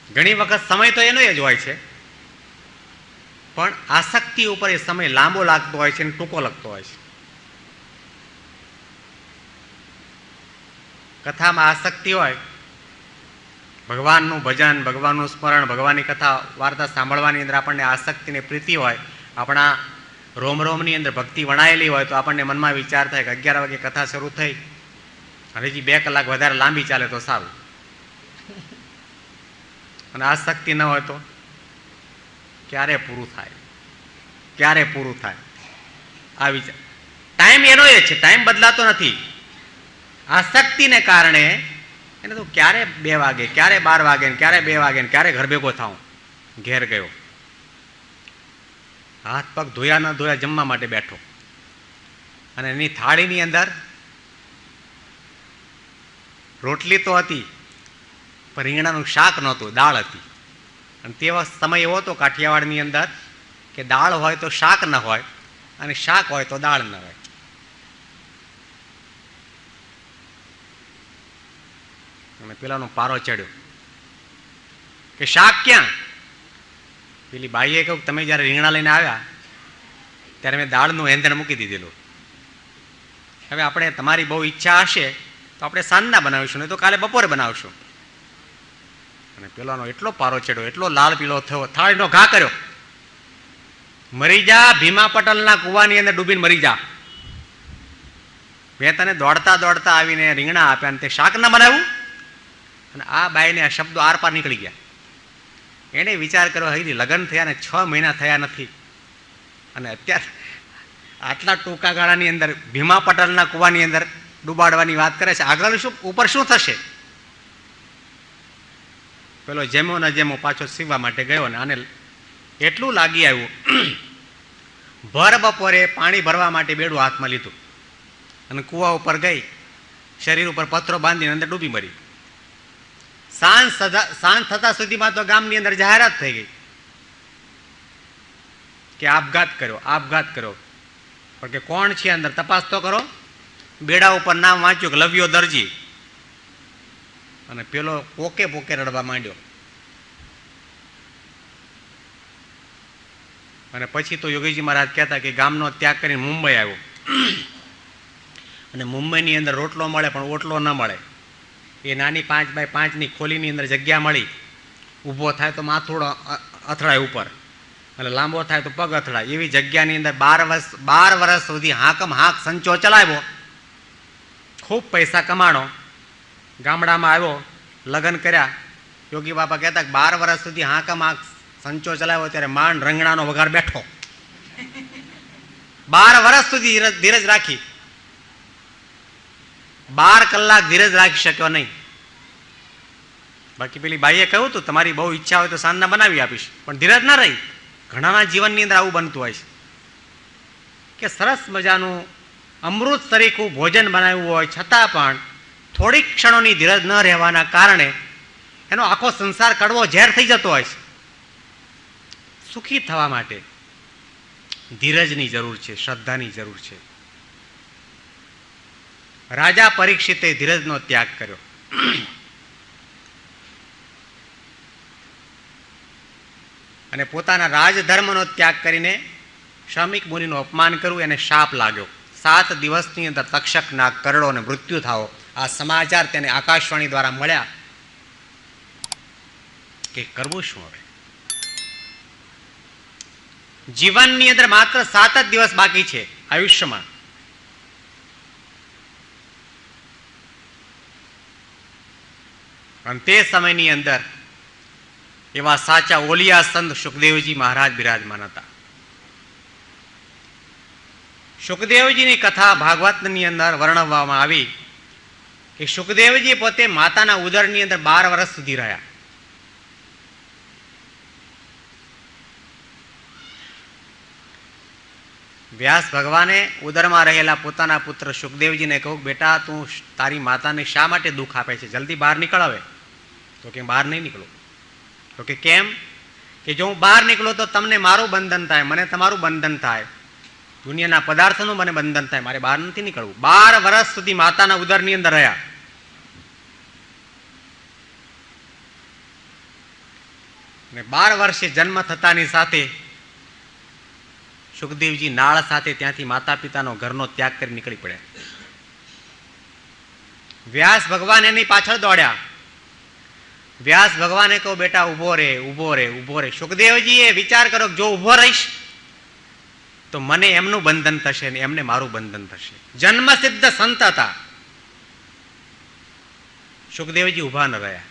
ઘણી વખત સમય તો એનો જ હોય છે, પણ આસક્તિ ઉપર એ સમય લાંબો લાગતો હોય છે અને ટૂંકો લાગતો હોય છે. કથામાં આસક્તિ હોય, ભગવાનનું ભજન, ભગવાનનું સ્મરણ, ભગવાનની કથા વાર્તા સાંભળવાની અંદર આપણને આસક્તિ ને પ્રીતિ હોય, આપણા રોમ રોમની અંદર ભક્તિ વણાયેલી હોય, તો આપણને મનમાં વિચાર થાય કે 11 વાગે કથા શરૂ થઈ, હજી 2 કલાક વધારે લાંબી ચાલે તો સારું. અને આસક્તિ ન હોય તો ક્યારે પૂરું થાય, ક્યારે પૂરું થાય આ વિચાર. ટાઈમ એનો એ છે, ટાઈમ બદલાતો નથી. આસક્તિને કારણે એને તો ક્યારે 2 વાગે, ક્યારે 12 વાગે, ક્યારે 2 વાગે, ક્યારે ઘર ભેગો થાઉં. ઘેર ગયો, હાથ પગ ધોયા ન ધોયા જમવા માટે બેઠો અને એની થાળીની અંદર રોટલી તો હતી, પણ રીંગણાનું શાક નહોતું, દાળ હતી. અને તે સમય એવો હતો કાઠિયાવાડની અંદર કે દાળ હોય તો શાક ન હોય અને શાક હોય તો દાળ ન હોય. અને પેલાનો પારો ચડ્યો કે શાક ક્યાં? પેલી બાઈએ કહ્યું તમે જ્યારે રીંગણા લઈને આવ્યા ત્યારે મેં દાળનું એંધણ મૂકી દીધેલું. હવે આપણે તમારી બહુ ઈચ્છા હશે તો આપણે સાંજના બનાવીશું, નહીં તો કાલે બપોરે બનાવશું. અને પેલાનો એટલો પારો ચડ્યો, એટલો લાલ પીળો થયો, થાળીનો ઘા કર્યો. મરી જા, ભીમા પટેલના કુવાની અંદર ડૂબીને મરી જા. મેં તને દોડતા દોડતા આવીને રીંગણા આપ્યા અને તે શાક ના બનાવ્યું. અને આ બાઈને આ શબ્દો આર પાર નીકળી ગયા. એને વિચાર કર્યો, હજી લગ્ન થયા ને 6 મહિના થયા નથી અને અત્યારે આટલા ટૂંકા ગાળાની અંદર ભીમા પટેલના કુવાની અંદર ડૂબાડવાની વાત કરે છે. આગળ શું ઉપર શું થશે? પેલો જેમો ન જેમો પાછો સીવવા માટે ગયો ને આને એટલું લાગી આવ્યું, ભર બપોરે પાણી ભરવા માટે બેડું હાથમાં લીધું અને કૂવા ઉપર ગઈ, શરીર ઉપર પથ્થરો બાંધીને અંદર ડૂબી મરી. સાંજ થતા સુધીમાં તો ગામની અંદર જાહેરાત થઈ ગઈ કે આપઘાત કર્યો, આપઘાત કર્યો. પણ કે કોણ છે અંદર તપાસ તો કરો. બેડા ઉપર નામ વાંચ્યું કે લવ્યો દરજી. અને પેલો પોકે પોકે રડવા માંડ્યો. અને પછી તો યોગીજી મહારાજ કહેતા કે ગામનો ત્યાગ કરીને મુંબઈ આવ્યો અને મુંબઈની અંદર રોટલો મળે પણ ઓટલો ન મળે. એ નાની 5x5ની ખોલીની અંદર જગ્યા મળી. ઊભો થાય તો માથું અથડાય ઉપર અને લાંબો થાય તો પગ અથડાય. એવી જગ્યાની અંદર 12 વર્ષ સુધી હાકમ હાક સંચો ચલાવ્યો, ખૂબ પૈસા કમાણો. ગામડામાં આવ્યો, લગ્ન કર્યા. યોગી બાપા કહેતા કે 12 વર્ષ સુધી હાકમ હાક સંચો ચલાવ્યો ત્યારે માંડ રંગણાનો વઘાર બેઠો. 12 વર્ષ સુધી ધીરજ રાખી, 12 કલાક ધીરજ રાખી શક્યો નહીં. બાકી પેલી બાઈએ કહ્યું હતું તમારી બહુ ઈચ્છા હોય તો સાંજના બનાવી આપીશ, પણ ધીરજ ના રહી. ઘણાના જીવનની અંદર આવું બનતું હોય છે કે સરસ મજાનું અમૃત તરીખું ભોજન બનાવ્યું હોય છતાં પણ થોડીક ક્ષણોની ધીરજ ન રહેવાના કારણે એનો આખો સંસાર કડવો ઝેર થઈ જતો હોય છે. સુખી થવા માટે ધીરજની જરૂર છે, શ્રદ્ધાની જરૂર છે. રાજા પરીક્ષિતે ધીરજનો ત્યાગ કર્યો. અને પોતાના રાજધર્મનો ત્યાગ કરીને શ્રમિક મુનિનું અપમાન કરવું એને શાપ લાગ્યો. 7 દિવસની અંદર તક્ષકના કરડોને મૃત્યુ થાવો. આ સમાચાર તેને આકાશવાણી દ્વારા મળ્યા કે કરવું શું હવે? જીવનની અંદર માત્ર 7 જ દિવસ બાકી છે આયુષ્યમાં. અને તે સમયની અંદર એવા સાચા ઓલિયા સંત સુખદેવજી મહારાજ બિરાજમાન હતા. સુખદેવજીની કથા ભાગવતની અંદર વર્ણવવામાં આવી કે સુખદેવજી પોતે માતાના ઉદરની અંદર 12 વર્ષ સુધી રહ્યા. વ્યાસ ભગવાને ઉદરમાં રહેલા પોતાના પુત્ર સુખદેવજીને કહ્યું, બેટા તું તારી માતાને શા માટે દુઃખ આપે છે? જલ્દી બહાર નીકળ હવે. તો કે બહાર નહીં નીકળું. તો કે કેમ? કે જો હું બહાર નીકળું તો તમને મારું બંધન થાય, મને તમારું બંધન થાય, દુનિયાના પદાર્થનું મને બંધન થાય, મારે બહાર નથી નીકળવું. 12 વર્ષ સુધી માતાના ઉદરની અંદર રહ્યા. ને 12 વર્ષે જન્મ થતાની સાથે સુખદેવજી નાળ સાથે ત્યાંથી માતા પિતાનો ઘરનો ત્યાગ કરી નીકળી પડ્યા. વ્યાસ ભગવાન એની પાછળ દોડ્યા. વ્યાસ ભગવાને કહ્યું, બેટા ઉભો રે, ઉભો રે, ઉભો રે. સુખદેવજીએ વિચાર કર્યો, જો ઉભો રહીશ તો મને એમનું બંધન થશે ને એમને મારું બંધન થશે. જન્મ સિદ્ધ સંત હતા. સુખદેવજી ઉભા ન રહ્યા.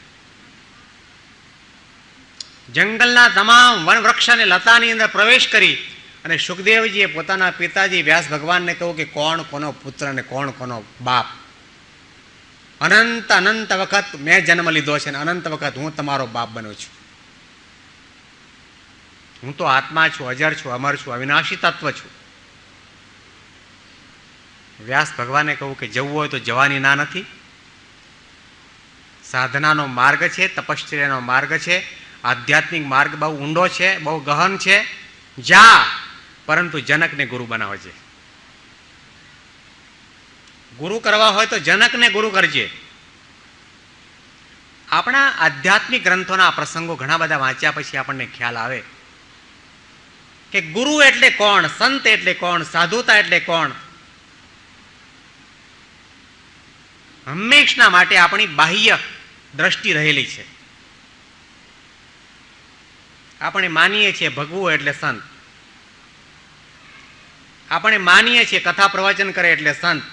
જંગલના તમામ વન વૃક્ષ અને લતાની અંદર પ્રવેશ કરી અને સુખદેવજીએ પોતાના પિતાજી વ્યાસ ભગવાનને કહ્યું કે કોણ કોનો પુત્ર અને કોણ કોનો બાપ. અનંત અનંત વખત મેં જન્મ લીધો છે અને અનંત વખત હું તમારો બાપ બન્યો છું. હું તો આત્મા છું, અજર છું, અમર છું, અવિનાશી તત્વ છું. વ્યાસ ભગવાને કહ્યું કે જવું હોય તો જવાની ના નથી. સાધનાનો માર્ગ છે, તપશ્ચર્યાનો માર્ગ છે, આધ્યાત્મિક માર્ગ બહુ ઊંડો છે, બહુ ગહન છે. જા, પરંતુ જનકને ગુરુ બનાવે છે. ગુરુ કરવા હોય તો જનકને ગુરુ કરજે. આપણા આધ્યાત્મિક ગ્રંથોના પ્રસંગો ઘણા બધા વાંચ્યા પછી આપણને ખ્યાલ આવે કે ગુરુ એટલે કોણ, સંત એટલે કોણ, સાધુતા એટલે કોણ. હંમેશના માટે આપણી બાહ્ય દ્રષ્ટિ રહેલી છે. આપણે માનીએ છીએ ભગવું એટલે સંત, આપણે માનીએ છીએ કથા પ્રવચન કરે એટલે સંત,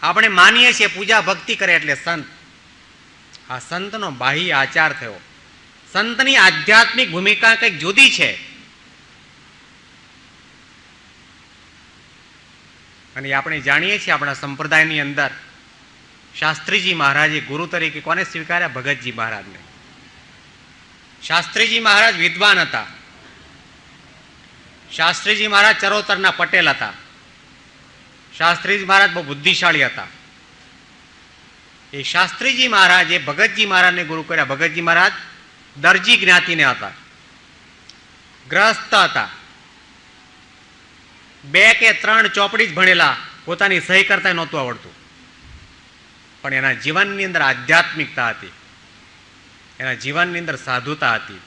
આપણે માનીએ છીએ પૂજા ભક્તિ કરે એટલે સંત. આ સંતનો બાહ્ય આચાર થયો. સંતની આધ્યાત્મિક ભૂમિકા કંઈક જુદી છે. અને આપણે જાણીએ છીએ આપણા સંપ્રદાયની અંદર શાસ્ત્રીજી મહારાજે ગુરુ તરીકે કોને સ્વીકાર્યા? ભગતજી મહારાજને. શાસ્ત્રીજી મહારાજ વિદ્વાન હતા. શાસ્ત્રીજી મહારાજ ચરોતરના પટેલ હતા. શાસ્ત્રીજી મહારાજ બહુ બુદ્ધિશાળી હતા. એ શાસ્ત્રીજી મહારાજે ભગતજી મહારાજને ગુરુ કર્યા. ભગતજી મહારાજ દરજી જ્ઞાતિને હતા, ગ્રસ્ત હતા. 2 કે 3 ચોપડી જ ભણેલા, પોતાની સહી કરતા નહોતું આવડતું. પણ એના જીવનની અંદર આધ્યાત્મિકતા હતી, એના જીવનની અંદર સાધુતા હતી.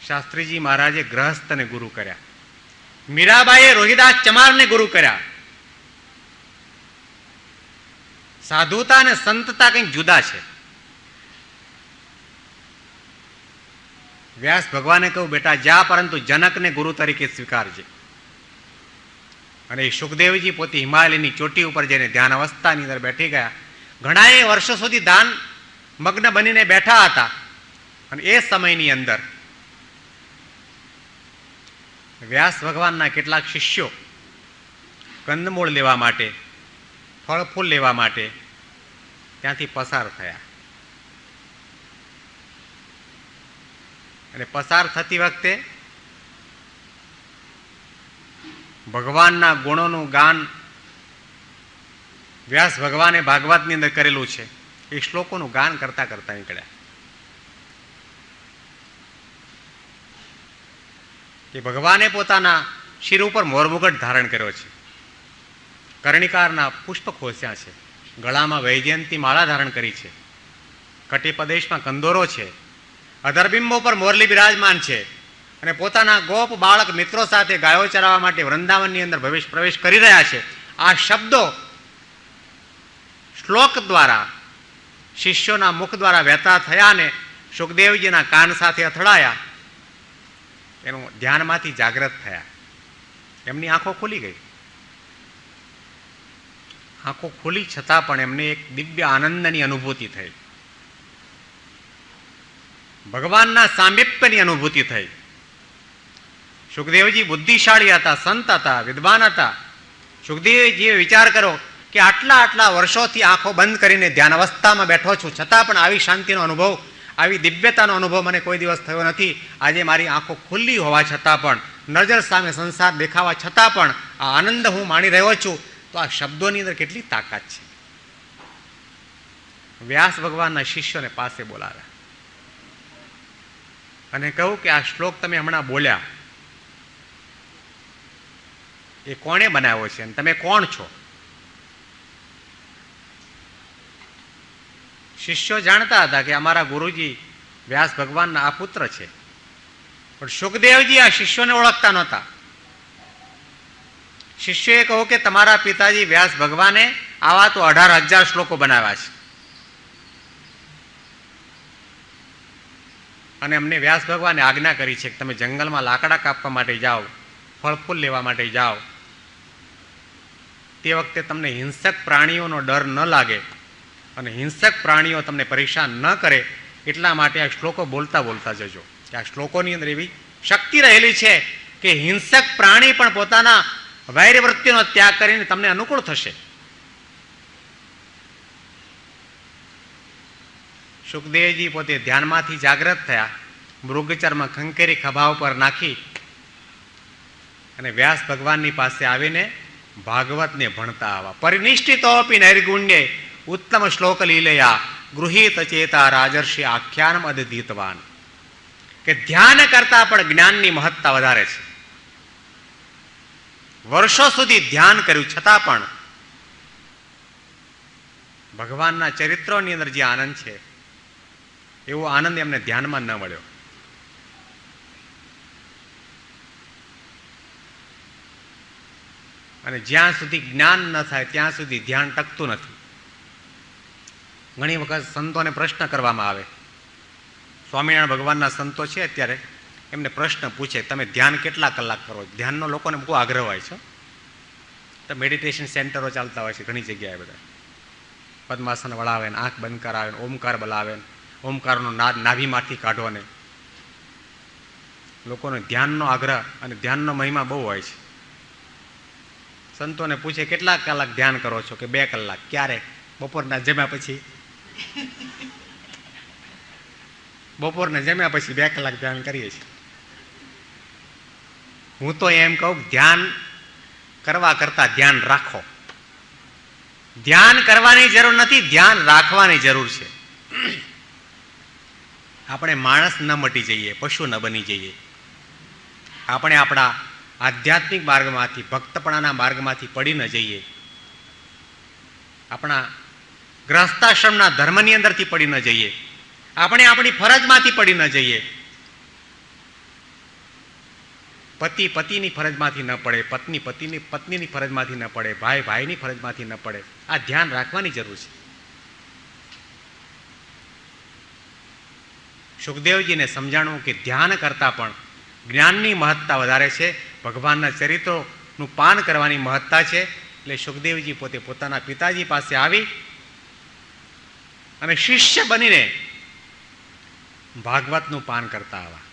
શાસ્ત્રીજી મહારાજે ગ્રહસ્થને ગુરુ કર્યા. મીરાબાઈએ રોહિદાસ ચમારને ગુરુ કર્યા. સાધુતા અને સંતતા કંઈક જુદા છે. વ્યાસ ભગવાને કહ્યું, બેટા જા, પરંતુ જનકને ગુરુ તરીકે સ્વીકારજે. અને સુખદેવજી પોતે હિમાલયની ચોટી ઉપર જઈને ધ્યાન અવસ્થાની અંદર બેઠી ગયા. ઘણા વર્ષો સુધી દાન મગ્ન બનીને બેઠા હતા. અને એ સમયની અંદર વ્યાસ ભગવાનના કેટલાક શિષ્યો કંદમૂળ લેવા માટે, ફળ ફૂલ લેવા માટે ત્યાંથી પસાર થયા. અને પસાર થતી વખતે ભગવાનના ગુણોનું ગાન વ્યાસ ભગવાને ભાગવતની અંદર કરેલું છે. એ શ્લોકોનું ગાન કરતા કરતા નીકળ્યા કે ભગવાને પોતાના શિર ઉપર મોરમુગટ ધારણ કર્યો છે, કર્ણિકારના પુષ્પ ખોસ્યા છે, ગળામાં વૈજયંતી માળા ધારણ કરી છે, કટિપ્રદેશમાં કંદોરો છે, અધરબિંબો પર મોરલી બિરાજમાન છે, અને પોતાના ગોપ બાળક મિત્રો સાથે ગાયો ચરાવવા માટે વૃંદાવનની અંદર પ્રવેશ કરી રહ્યા છે. આ શબ્દો શ્લોક દ્વારા શિષ્યોના મુખ દ્વારા વહેતા થયા અને સુખદેવજીના કાન સાથે અથડાયા. એનું ધ્યાનમાંથી જાગૃત થયા. એમની આંખો ખુલી ગઈ. આંખો ખુલી છતાં પણ એમને એક દિવ્ય આનંદની અનુભૂતિ થઈ, ભગવાનના સામીપ્યની અનુભૂતિ થઈ. સુખદેવજી બુદ્ધિશાળી હતા, સંત હતા, વિદ્વાન હતા. સુખદેવજીએ વિચાર કર્યો કે આટલા વર્ષોથી આંખો બંધ કરીને ધ્યાન અવસ્થામાં બેઠો છું, છતાં પણ આવી શાંતિનો અનુભવ, આવી દિવ્યતાનો અનુભવ મને કોઈ દિવસ થયો નથી. આજે મારી આંખો ખુલ્લી હોવા છતાં પણ, નજર સામે સંસાર દેખાવા છતાં પણ આ આનંદ હું માણી રહ્યો છું. તો આ શબ્દોની અંદર કેટલી તાકાત છે. વ્યાસ ભગવાનના શિષ્યોને પાસે બોલાવ્યા અને કહ્યું કે આ શ્લોક તમે હમણાં બોલ્યા એ કોણે બનાવ્યો છે અને તમે કોણ છો? શિષ્યો જાણતા હતા કે અમારા ગુરુજી વ્યાસ ભગવાનના આ પુત્ર છે, પણ સુખદેવજી આ શિષ્યોને ઓળખતા નહોતા. શિષ્યોએ કહ્યું કે તમારા પિતાજી વ્યાસ ભગવાને આવા તો 18,000 શ્લોકો બનાવ્યા છે, અને અમને વ્યાસ ભગવાને આજ્ઞા કરી છે કે તમે જંગલમાં લાકડા કાપવા માટે જાઓ, ફળ ફૂલ લેવા માટે જાઓ. તે વખતે તમને હિંસક પ્રાણીઓનો ડર ન લાગે અને હિંસક પ્રાણીઓ તમને પરેશાન ન કરે, એટલા માટે આ શ્લોકો બોલતા બોલતા જજો. આ શ્લોકોની અંદર એવી શક્તિ રહેલી છે કે હિંસક પ્રાણી પણ પોતાના વૈરવૃત્તિનો ત્યાગ કરીને તમને અનુકૂળ થશે. સુખદેવજી પોતે ધ્યાનમાંથી જાગૃત થયા, મૃગચર્મ ખંખેરી ખભા ઉપર નાખી અને વ્યાસ ભગવાનની પાસે આવીને ભાગવતને ભણતા આવા. પરિનિષ્ઠિતોપી નૈર્ગુણ્યે ઉત્તમ શ્લોક લીલયા ગૃહીત ચેતા રાજર્ષિ આખ્યાનમ અદધીતવાન. કે ધ્યાન કરતા પણ જ્ઞાનની મહત્તા વધારે છે. વર્ષો સુધી ધ્યાન કર્યું છતાં પણ ભગવાનના ચરિત્રોની અંદર જે આનંદ છે એવો આનંદ એમને ધ્યાનમાં ન મળ્યો. અને જ્યાં સુધી જ્ઞાન ન થાય ત્યાં સુધી ધ્યાન ટકતું નથી. ઘણી વખત સંતોને પ્રશ્ન કરવામાં આવે, સ્વામિનારાયણ ભગવાનના સંતો છે અત્યારે, એમને પ્રશ્ન પૂછે તમે ધ્યાન કેટલા કલાક કરો? ધ્યાનનો લોકોને બહુ આગ્રહ હોય છે. તો મેડિટેશન સેન્ટરો ચાલતા હોય છે ઘણી જગ્યાએ, બધા પદ્માસન વળાવે ને આંખ બંધ કરાવે ને ઓમકાર બોલાવે ને ઓમકારનો નાદ નાભીમાંથી કાઢો ને લોકોને ધ્યાનનો આગ્રહ અને ધ્યાનનો મહિમા બહુ હોય છે. સંતોને પૂછે કેટલા કલાક ધ્યાન કરો છો? કે 2 કલાક. ક્યારે? બપોરના જમ્યા પછી. બપોરના જમ્યા પછી 2 કલાક ધ્યાન કરીએ છીએ. હું તો એમ કહું, ધ્યાન કરવા કરતા ધ્યાન રાખો. ધ્યાન કરવાની જરૂર નથી, ધ્યાન રાખવાની જરૂર છે. આપણે માણસ ન મટી જઈએ, પશુ ન બની જઈએ. આપણે આપણા આધ્યાત્મિક માર્ગમાંથી, ભક્તપણાના માર્ગમાંથી પડી ન જઈએ. આપણા ગ્રહસ્થાશ્રમના ધર્મની અંદરથી પડી ન જઈએ. આપણે આપણી ફરજમાંથી પડી ન જઈએ. પતિ પતિની ફરજમાંથી ન પડે, પત્ની પત્નીની ફરજમાંથી ન પડે, ભાઈ ભાઈની ફરજમાંથી ન પડે. આ ધ્યાન રાખવાની જરૂર છે. સુખદેવજીને સમજાણું કે ધ્યાન કરતાં પણ જ્ઞાનની મહત્તા વધારે છે, ભગવાનના ચરિત્રોનું પાન કરવાની મહત્તા છે. એટલે સુખદેવજી પોતે પોતાના પિતાજી પાસે આવી અને શિષ્ય બનીને ભાગવતનું પાન કરતા આવા.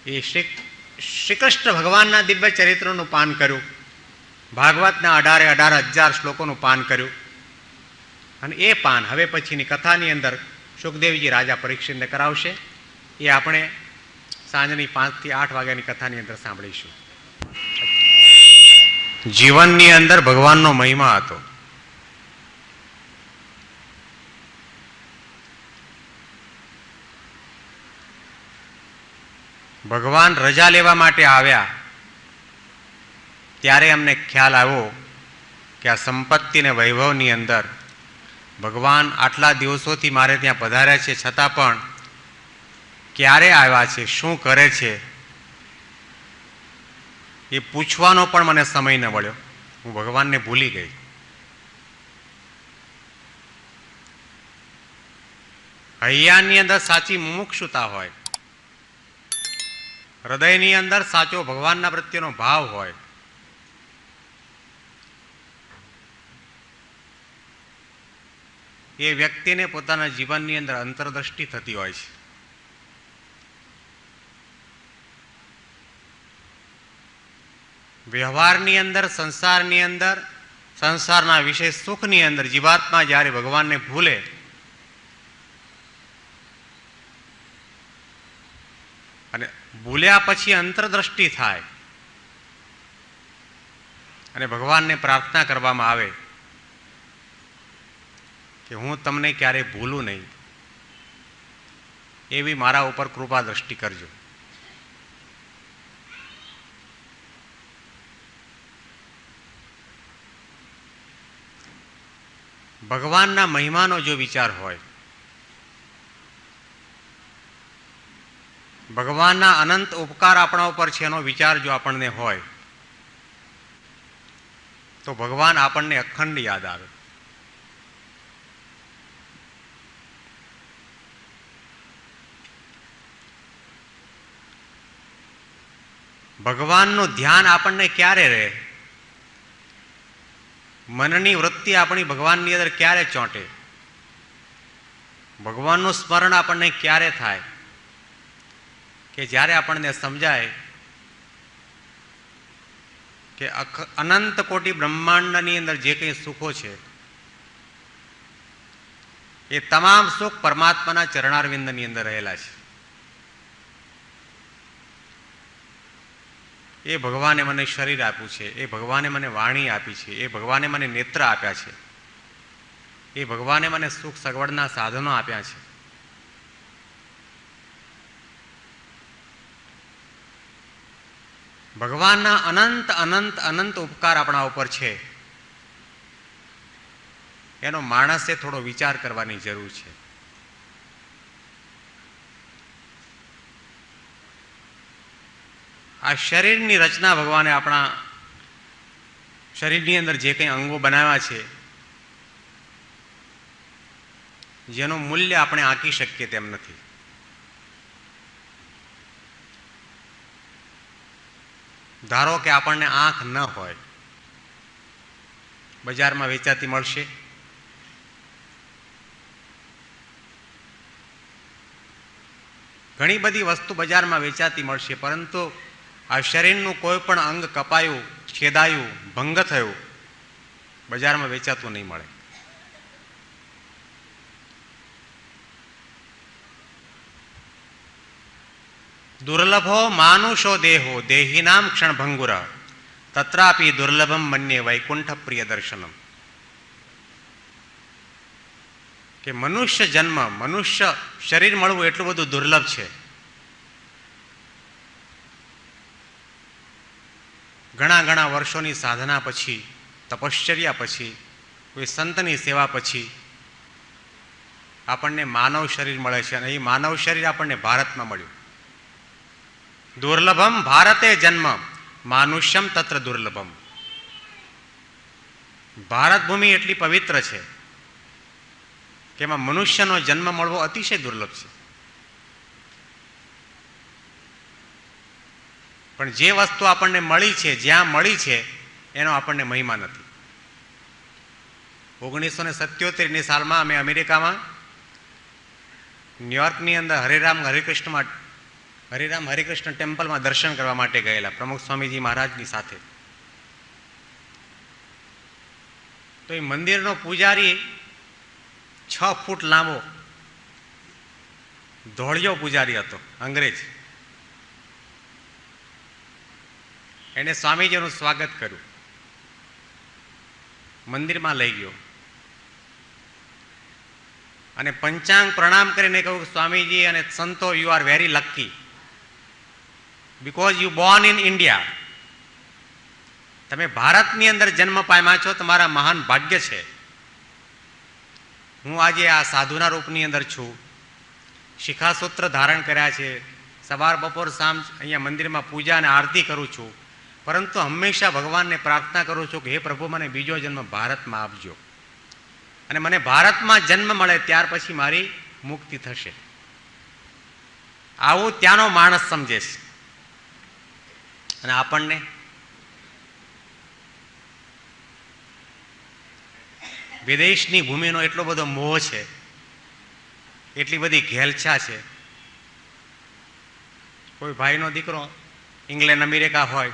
એ શ્રી કૃષ્ણ ભગવાનના દિવ્ય ચરિત્રોનું પાન કર્યું, ભાગવતના 18,000 શ્લોકોનું પાન કર્યું. અને એ પાન હવે પછીની કથાની અંદર સુખદેવજી રાજા પરીક્ષિતને કરાવશે. એ આપણે સાંજની 5 થી 8 વાગ્યાની કથાની અંદર સાંભળીશું. જીવનની અંદર ભગવાનનો મહિમા હતો. ભગવાન રજા લેવા માટે આવ્યા ત્યારે અમને ખ્યાલ આવ્યો કે આ સંપત્તિ અને વૈભવની અંદર ભગવાન આટલા દિવસોથી મારે ત્યાં પધાર્યા છે, છતાં પણ ક્યારે આવ્યા છે, શું કરે છે, એ પૂછવાનો પણ મને સમય ન મળ્યો. હું ભગવાનને ભૂલી ગઈ. હૈયાની અંદર સાચી મુમુક્ષુતા હોય, હૃદયની અંદર સાચો ભગવાનના પ્રત્યેનો ભાવ હોય, એ વ્યક્તિને પોતાના જીવનની અંદર અંતરદ્રષ્ટિ થતી હોય છે. વ્યવહારની અંદર, સંસારની અંદર, સંસારના વિશેષ સુખની અંદર જીવાત્મા જ્યારે ભગવાનને ભૂલે અને ભૂલ્યા પછી અંતરદ્રષ્ટિ થાય અને ભગવાનને પ્રાર્થના કરવામાં આવે કે હું તમને ક્યારે ભૂલું નહીં, એવી મારા ઉપર કૃપા દ્રષ્ટિ કરજો. ભગવાનના મહિમાનો જો વિચાર હોય, ભગવાનના અનંત ઉપકાર આપણા ઉપર છે એનો વિચાર જો આપણને હોય તો ભગવાન આપણને અખંડ યાદ આવે. ભગવાનનું ધ્યાન આપણને ક્યારે રહે, મનની વૃત્તિ આપણી ભગવાનની અંદર ક્યારે ચોંટે, ભગવાનનું સ્મરણ આપણને ક્યારે થાય કે જ્યારે આપણને સમજાય કે અનંત કોટી બ્રહ્માંડની અંદર જે કંઈ સુખો છે એ તમામ સુખ પરમાત્માના ચરણારવિંદની અંદર રહેલા છે. એ ભગવાને મને શરીર આપ્યું છે, એ ભગવાને મને વાણી આપી છે, એ ભગવાને મને નેત્ર આપ્યા છે, એ ભગવાને મને સુખ સગવડના સાધનો આપ્યા છે. ભગવાનના અનંત અનંત અનંત ઉપકાર આપણા ઉપર છે, એનો માણસે થોડો વિચાર કરવાની જરૂર છે. આ શરીરની રચના ભગવાને આપણા શરીરની અંદર જે કંઈ અંગો બનાવ્યા છે જેનું મૂલ્ય આપણે આંકી શકીએ તેમ નથી. ધારો કે આપણને આંખ ન હોય, બજારમાં વેચાતી મળશે, ઘણી બધી વસ્તુ બજારમાં વેચાતી મળશે, પરંતુ આ શરીરનું કોઈ પણ અંગ કપાયું, છેદાયું, ભંગ થયું, બજારમાં વેચાતું નહીં મળે. દુર્લભો માનુષો દેહો દેહિનામ ક્ષણભંગુર તત્રાપી દુર્લભમ મન્યે વૈકુંઠ પ્રિય દર્શનમ. કે મનુષ્ય જન્મ, મનુષ્ય શરીર મળવું એટલું બધું દુર્લભ છે. ઘણા ઘણા વર્ષોની સાધના પછી, તપશ્ચર્યા પછી, કોઈ સંતની સેવા પછી આપણને માનવ શરીર મળે છે, અને એ માનવ શરીર આપણને ભારતમાં મળ્યું. દુર્લભમ ભારતે જન્મ માનુષ્યમ તત્ર દુર્લભમ. ભારત ભૂમિ એટલી પવિત્ર છે કે એમાં મનુષ્યનો જન્મ મળવો અતિશય દુર્લભ છે. પણ જે વસ્તુ આપણને મળી છે, જ્યાં મળી છે, એનો આપણને મહિમા નથી. 1977ની સાલમાં અમે અમેરિકામાં ન્યુયોર્કની અંદર હરિરામ હરિકૃષ્ણ ટેમ્પલમાં દર્શન કરવા માટે ગયેલા પ્રમુખ સ્વામીજી મહારાજની સાથે. તો એ મંદિરનો પૂજારી 6 ફૂટ લાંબો ધોળિયો પૂજારી હતો, અંગ્રેજ. એને સ્વામીજીનું સ્વાગત કર્યું, મંદિરમાં લઈ ગયો અને પંચાંગ પ્રણામ કરીને કહ્યું, સ્વામીજી અને સંતો, you are very lucky because you born in India. તમે ભારતની અંદર જન્મ પામ્યા છો, તમારા મહાન ભાગ્ય છે. હું આજે આ સાધુના રૂપની અંદર છું, શિખાસૂત્ર ધારણ કર્યા છે, સવાર બપોર સાંજ અહીંયા મંદિરમાં પૂજા અને આરતી કરું છું, પરંતુ હંમેશા ભગવાનને પ્રાર્થના કરું છું કે હે પ્રભુ, મને બીજો જન્મ ભારતમાં આપજો, અને મને ભારતમાં જન્મ મળે ત્યાર પછી મારી મુક્તિ થશે. આવું ત્યાંનો માણસ સમજે છે. અને આપણને વિદેશની ભૂમિનો એટલો બધો મોહ છે, એટલી બધી ઘેલછા છે. કોઈ ભાઈનો દીકરો ઇંગ્લેન્ડ અમેરિકા હોય,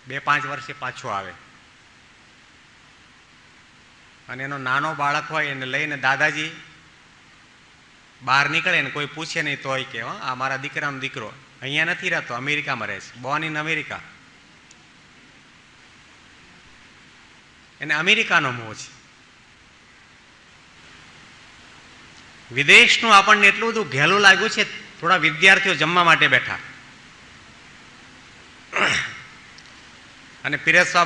2-5 વર્ષે પાછો આવે, અને એનો નાનો બાળક હોય એને લઈને દાદાજી બહાર નીકળે ને કોઈ પૂછે નહીં તોય કે આ મારા દીકરાનો દીકરો અહીંયા નથી રહેતો, અમેરિકામાં રહે છે, બોર્ન ઇન અમેરિકા. એને અમેરિકાનો મોહ છે. વિદેશનું આપણને એટલું બધું ઘેલું લાગ્યું છે. થોડા વિદ્યાર્થીઓ જમવા માટે બેઠા અને પીરસવા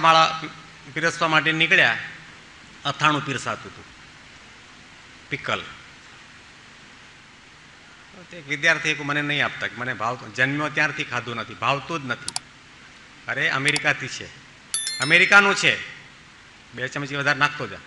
માટે નીકળ્યા. અથાણું પીરસાતું હતું, પિકલ. વિદ્યાર્થી મને નહીં આપતા, મને ભાવતું, જન્મ્યો ત્યારથી ખાધું નથી, ભાવતું જ નથી. અરે અમેરિકાથી છે, અમેરિકાનું છે, 2 ચમચી વધારે નાખતો જા.